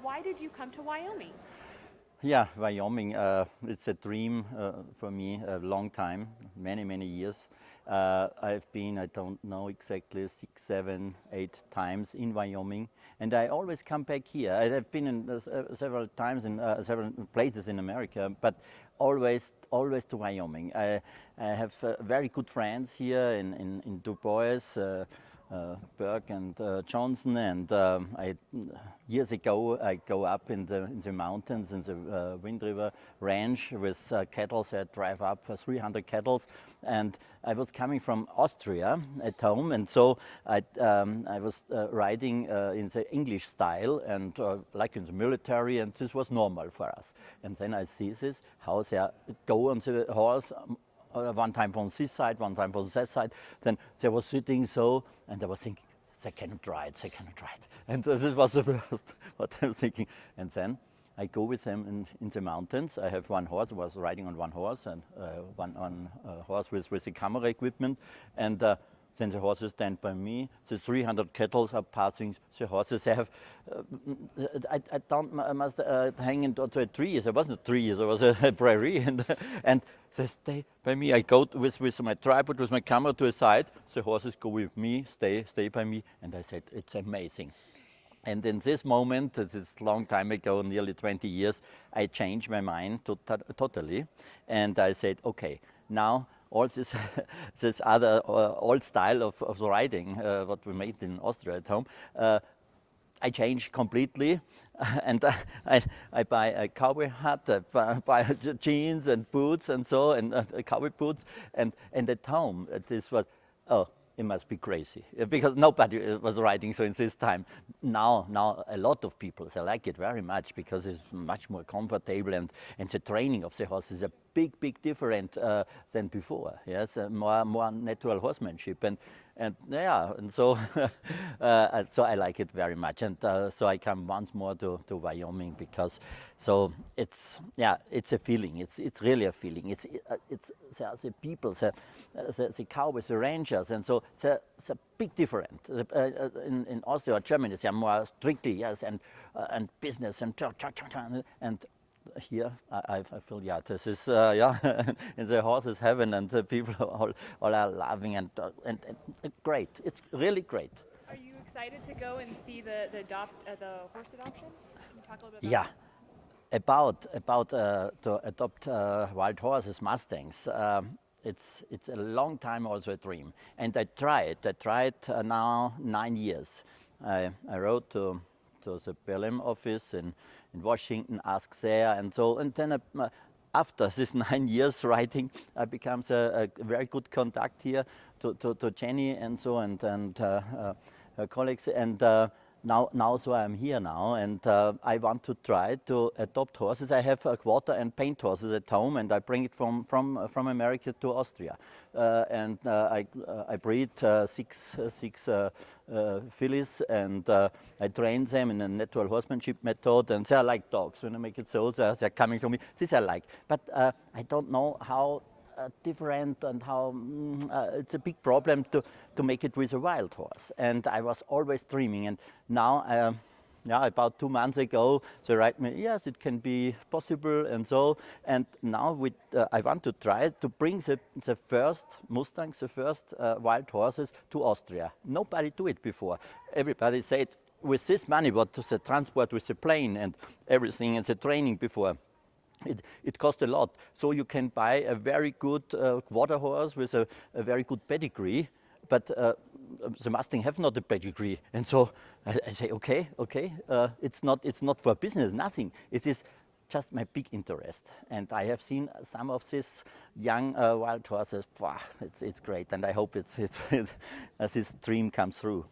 Why did you come to Wyoming? Yeah, Wyoming, it's a dream for me a long time, many years. I've been, I don't know exactly, 6, 7, 8 times in Wyoming, and I always come back here. I've been in several times in several places in America, but always to Wyoming. I have very good friends here in Du Bois, Burke and Johnson, and years ago I go up in the mountains in the Wind River Ranch with cattle. So I drive up 300 cattle, and I was coming from Austria at home, and so I was riding in the English style and like in the military, and this was normal for us. And then I see this how they go on the horse. One time from this side, one time from that side. Then they were sitting so, and I was thinking, they cannot ride, they cannot ride. And this was the first what I was thinking. And then I go with them in the mountains. I have one horse. I was riding on one horse and one horse with the camera equipment. And then the horses stand by me. The 300 cattle are passing the horses. They have, I must hang into a tree. There wasn't a tree, there was a prairie. And they stay by me. I go with my tripod, with my camera to the side. The horses go with me, stay by me. And I said, it's amazing. And in this moment, this is a long time ago, nearly 20 years, I changed my mind totally. And I said, okay, now all this, this other old style of riding, what we made in Austria at home, I changed completely, and I buy a cowboy hat, I buy jeans and boots and so, and cowboy boots, and at home this was, oh, it must be crazy, because nobody was riding so in this time. Now a lot of people, they like it very much because it's much more comfortable, and the training of the horse is a big different than before. Yes, more natural horsemanship, and yeah, and so so I like it very much, and so I come once more to Wyoming because so it's, yeah, it's a feeling. It's really a feeling. It's the people, the cowboys, the ranchers, and so it's a big difference. In Austria or Germany, they are more strictly, yes, and business and here I feel, yeah, this is yeah, in the horses heaven, and the people all are laughing and great. It's really great. Are you excited to go and see the horse adoption? Can you talk a little bit about Yeah, that? about to adopt wild horses, Mustangs. It's a long time also a dream, and I tried now 9 years. I wrote to the Belém office in Washington, asked there, and so, and then after this 9 years writing, I became a very good contact here to Jenny and so, and her colleagues, and now so I'm here now, and I want to try to adopt horses. I have quarter and paint horses at home, and I bring it from America to Austria, and I breed six fillies, and I train them in a natural horsemanship method, and they are like dogs. When I make it so, they're coming to me. This I like, but I don't know how different, and how it's a big problem to make it with a wild horse. And I was always dreaming, and now yeah, about 2 months ago they write me, yes, it can be possible, and so, and now I want to try to bring the first Mustangs, the first wild horses to Austria. Nobody do it before. Everybody said, with this money, what the transport with the plane and everything, and the training before, it costs a lot. So you can buy a very good quarter horse with a very good pedigree, but the Mustang have not a pedigree. And so I say, okay, it's not for business, nothing. It is just my big interest. And I have seen some of these young wild horses. Wow, it's great, and I hope this dream comes through.